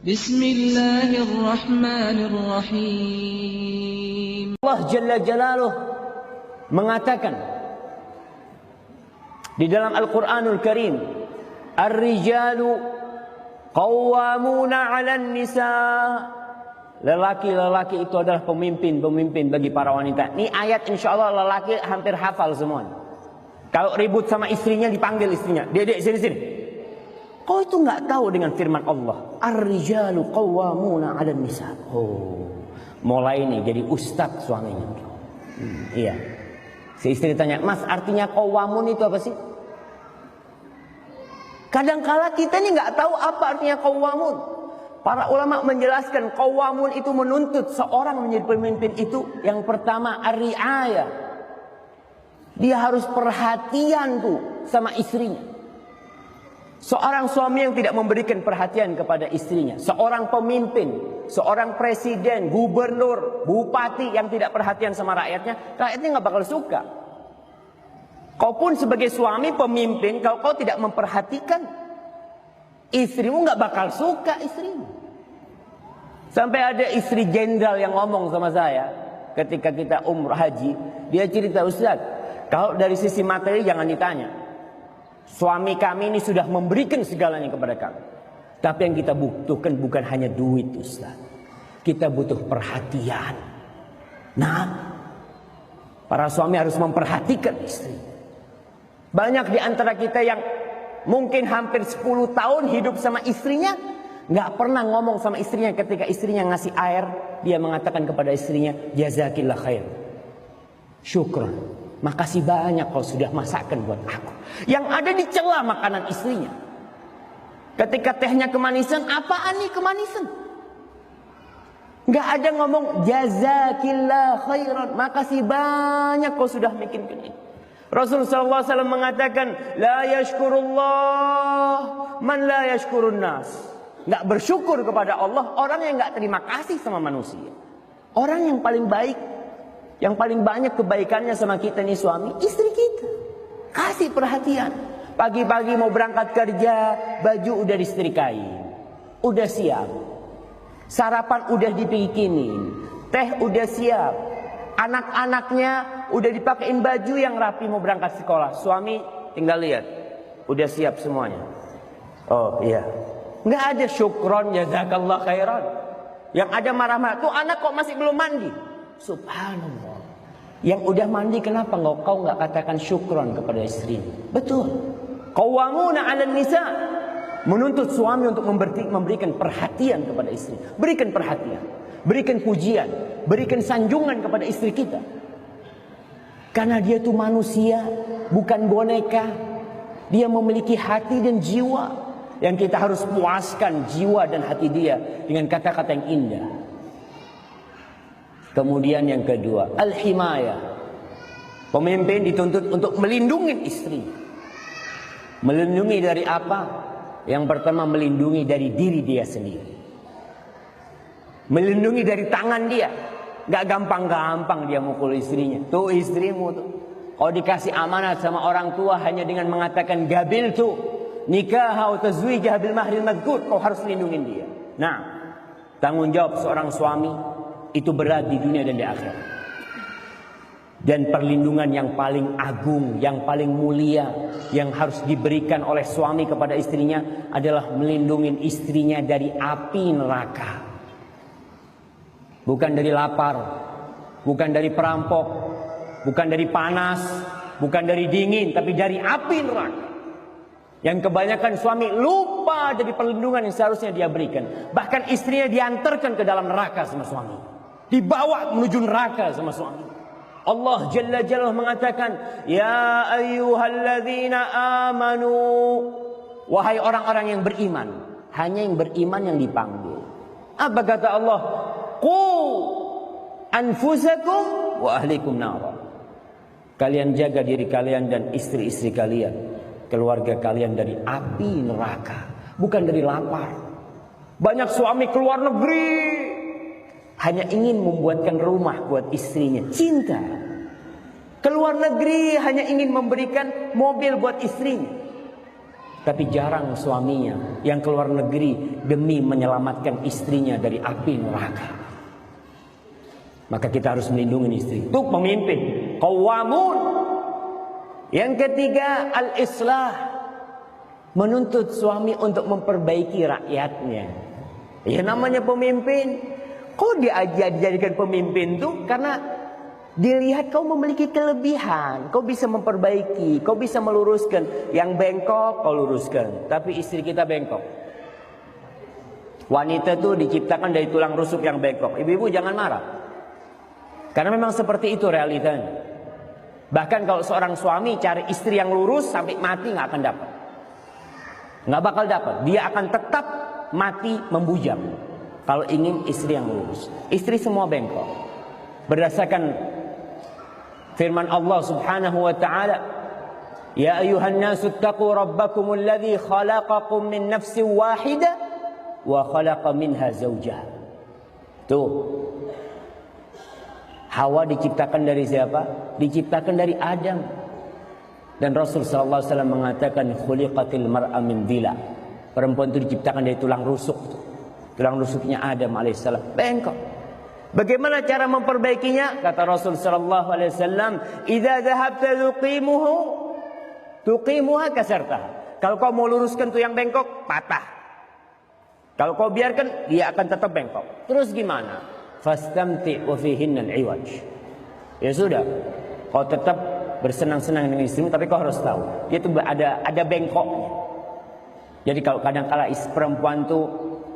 Bismillahirrahmanirrahim. Allah Jalla Jalaluh mengatakan di dalam Al-Quranul Karim, Ar-rijalu qawwamuna 'alan nisa. Lelaki-lelaki itu adalah pemimpin-pemimpin bagi para wanita. Ini ayat insya Allah lelaki hampir hafal semua. Kalau ribut sama istrinya dipanggil istrinya, "Dedek sini-sini." Kau itu nggak tahu dengan firman Allah, Ar-rijalu qawwamuna 'alan nisa. Oh, mulai nih jadi ustadz suaminya. Iya. Si istri tanya, "Mas, artinya qawwamun itu apa sih?" Kadangkala kita ini nggak tahu apa artinya qawwamun. Para ulama menjelaskan qawwamun itu menuntut seorang menjadi pemimpin itu yang pertama ar-ri'ayah. Dia harus perhatian tuh sama istrinya. Seorang suami yang tidak memberikan perhatian kepada istrinya, seorang pemimpin, seorang presiden, gubernur, bupati yang tidak perhatian sama rakyatnya, rakyatnya nggak bakal suka. Kau pun sebagai suami pemimpin, kalau kau tidak memperhatikan istrimu, nggak bakal suka istrimu. Sampai ada istri jenderal yang ngomong sama saya ketika kita umrah haji, dia cerita, "Ustaz, kalau dari sisi materi jangan ditanya. Suami kami ini sudah memberikan segalanya kepada kami. Tapi yang kita butuhkan bukan hanya duit, Ustaz. Kita butuh perhatian." Nah, para suami harus memperhatikan istri. Banyak di antara kita yang mungkin hampir 10 tahun hidup sama istrinya, nggak pernah ngomong sama istrinya. Ketika istrinya ngasih air, dia mengatakan kepada istrinya, "Jazakillah khair. Syukran. Makasih banyak kau sudah masakkan buat aku." Yang ada dicela makanan istrinya. Ketika tehnya kemanisan, apaan nih kemanisan? Nggak ada ngomong jazakillah khairan, makasih banyak kau sudah bikinkan ini. Rasulullah SAW mengatakan, la yashkurullah man la yashkurun nas. Nggak bersyukur kepada Allah orang yang nggak terima kasih sama manusia. Orang yang paling baik, yang paling banyak kebaikannya sama kita nih suami, istri kita. Kasih perhatian. Pagi-pagi mau berangkat kerja, baju udah disetrikain, udah siap. Sarapan udah dibikinin, teh udah siap. Anak-anaknya udah dipakein baju yang rapi mau berangkat sekolah. Suami tinggal lihat, udah siap semuanya. Oh iya, nggak ada syukron, jazakallah khairan. Yang ada marah-marah, tuh anak kok masih belum mandi. Subhanallah. Yang udah mandi kenapa kau nggak katakan syukron kepada istri? Betul. Qawwamuna 'alan nisa. Menuntut suami untuk memberikan perhatian kepada istri. Berikan perhatian, berikan pujian, berikan sanjungan kepada istri kita. Karena dia itu manusia, bukan boneka. Dia memiliki hati dan jiwa yang kita harus puaskan jiwa dan hati dia dengan kata-kata yang indah. Kemudian yang kedua, al-himayah. Pemimpin dituntut untuk melindungi istri. Melindungi dari apa? Yang pertama, melindungi dari diri dia sendiri. Melindungi dari tangan dia. Gak gampang-gampang dia mukul istrinya. Tuh istrimu tuh, kalau dikasih amanat sama orang tua hanya dengan mengatakan gabil tuh nikah atau tazwijah bil mahril madhkur, kau harus lindungin dia. Nah, tanggung jawab seorang suami itu berat di dunia dan di akhirat. Dan perlindungan yang paling agung, yang paling mulia, yang harus diberikan oleh suami kepada istrinya adalah melindungi istrinya dari api neraka. Bukan dari lapar, bukan dari perampok, bukan dari panas, bukan dari dingin, tapi dari api neraka. Yang kebanyakan suami lupa dari perlindungan yang seharusnya dia berikan. Bahkan istrinya diantarkan ke dalam neraka sama suami. Dibawa menuju neraka sama suami. Allah Jalla Jalla mengatakan, "Ya ayyuhalladzina amanu." Wahai orang-orang yang beriman. Hanya yang beriman yang dipanggil. Apa kata Allah? Qu anfusakum wa ahlikum nara. Kalian jaga diri kalian dan istri-istri kalian, keluarga kalian dari api neraka, bukan dari lapar. Banyak suami keluar negeri hanya ingin membuatkan rumah buat istrinya, cinta. Keluar negeri hanya ingin memberikan mobil buat istrinya. tapi jarang suaminya yang keluar negeri demi menyelamatkan istrinya dari api neraka. Maka kita harus melindungi istri. Itu pemimpin qawamun. Yang ketiga, al-islah, menuntut suami untuk memperbaiki rakyatnya. Ya namanya pemimpin. Kau dijadikan pemimpin tuh karena dilihat kau memiliki kelebihan, kau bisa memperbaiki, kau bisa meluruskan. Yang bengkok kau luruskan. Tapi istri kita bengkok. Wanita tuh diciptakan dari tulang rusuk yang bengkok. Ibu-ibu jangan marah, karena memang seperti itu realitanya. Bahkan kalau seorang suami cari istri yang lurus sampai mati nggak akan dapat, nggak bakal dapat. Dia akan tetap mati membujang kalau ingin istri yang lurus. Istri semua bengkok. Berdasarkan firman Allah Subhanahu wa taala, "Ya ayyuhan nasu taqu rabbakumul ladzi khalaqakum min nafsin wahidah wa khalaqa minha zawjaha." Tuh. Hawa diciptakan dari siapa? Diciptakan dari Adam. Dan Rasul sallallahu alaihi wasallam mengatakan khuliqatil mar'a min dhila. Perempuan itu diciptakan dari tulang rusuk. Tulang rusuknya Adam alaihissalam bengkok. Bagaimana cara memperbaikinya? Kata Rasul sallallahu alaihi wasallam, "Idza dhahabta tuqimuha kasartaha." Kalau kau mau luruskan tuh yang bengkok, patah. Kalau kau biarkan, dia akan tetap bengkok. Terus gimana? Fastamti' wa fihinna al-iwaj. Ya sudah, kau tetap bersenang-senang dengan istrimu, tapi kau harus tahu, dia tuh ada bengkoknya. Jadi kalau kadang-kala perempuan tuh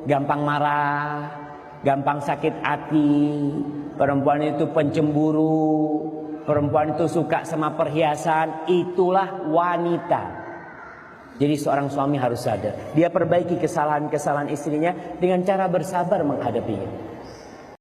gampang marah, gampang sakit hati, perempuan itu pencemburu, perempuan itu suka sama perhiasan, itulah wanita. Jadi seorang suami harus sadar, dia perbaiki kesalahan-kesalahan istrinya dengan cara bersabar menghadapinya.